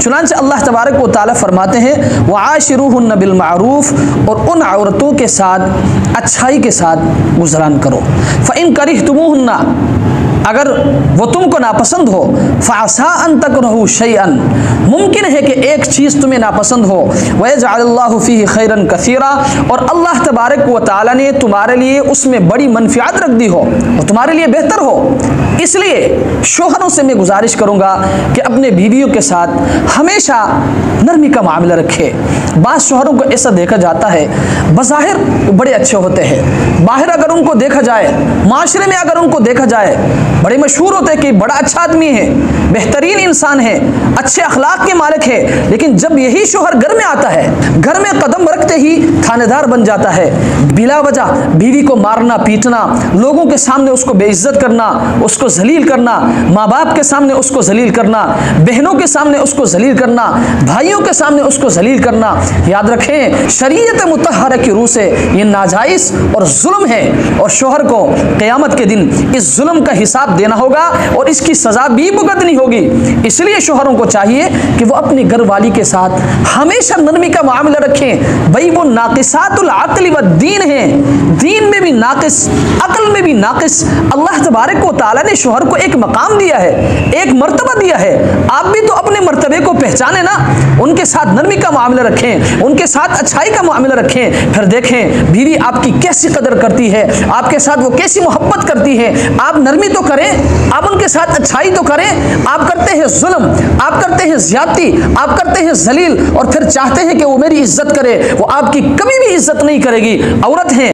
चुनांचे अल्लाह तबारक व तआला फरमाते हैं वआशिरूहुन्ना बिल मारूफ, और उन औरतों के साथ अच्छाई के साथ गुजरान करो। फ़इन करिहतुमूहुन्ना, अगर वो तुमको नापसंद हो, फ़असा अन तकरहू शैअन, मुमकिन है कि एक चीज़ तुम्हें नापसंद हो, वयजअलल्लाहु फ़ीही खैरन कसीरा, और अल्लाह तबारक व तआला ने तुम्हारे लिए उसमें बड़ी मनफ़ियात रख दी हो और तुम्हारे लिए बेहतर हो। इसलिए शोहरों से मैं गुजारिश करूँगा कि अपने बीवियों के साथ हमेशा नरमी का मामला रखे। बाज़ शोहरों को ऐसा देखा जाता है बज़ाहिर बड़े अच्छे होते हैं, बाहर अगर उनको देखा जाए, माशरे में अगर उनको देखा जाए, बड़े मशहूर होते हैं कि बड़ा अच्छा आदमी है, बेहतरीन इंसान है, अच्छे अखलाक के मालिक है, लेकिन जब यही शोहर घर में आता है, घर में कदम रखते ही थानेदार बन जाता है। बिला वजह बीवी को मारना पीटना, लोगों के सामने उसको बेइज्जत करना, उसको जलील करना, माँ बाप के सामने उसको जलील करना, बहनों के सामने उसको जलील करना, भाइयों के सामने उसको जलील करना। याद रखें, शरीयत मुतहरा की रूह से ये नाजायज़ और जुल्म है, और शोहर को क़यामत के दिन इस जुल्म का हिसाब देना होगा और इसकी सज़ा भी भुगतनी होगी। इसलिए शोहरों को चाहिए कि वो अपनी घरवाली के साथ हमेशा नरमी का मामला रखें। भाई वो नाक़िसातुल अक़ल व दीन है, दीन में भी नाक़िस, अक़ल में भी नाक़िस। अल्लाह तबारक व तआला ने शोहर को एक मकाम दिया है, एक मर्तबा दिया है। आप भी तो अपने मर्तबे को पहचाने ना, उनके साथ नरमी का मामला रखें, उनके साथ अच्छाई का मामला रखें। फिर देखें बीवी आपकी कैसी कदर करती है, आपके साथ वो कैसी मोहब्बत करती है। आप नरमी तो करें, आप उनके साथ अच्छाई तो करें। आप करते हैं जुल्म, आप करते हैं ज्यादती, आप करते हैं जलील, और फिर चाहते हैं कि वो मेरी इज्जत करे, वो आपकी कभी भी इज्जत नहीं करेगी। औरत है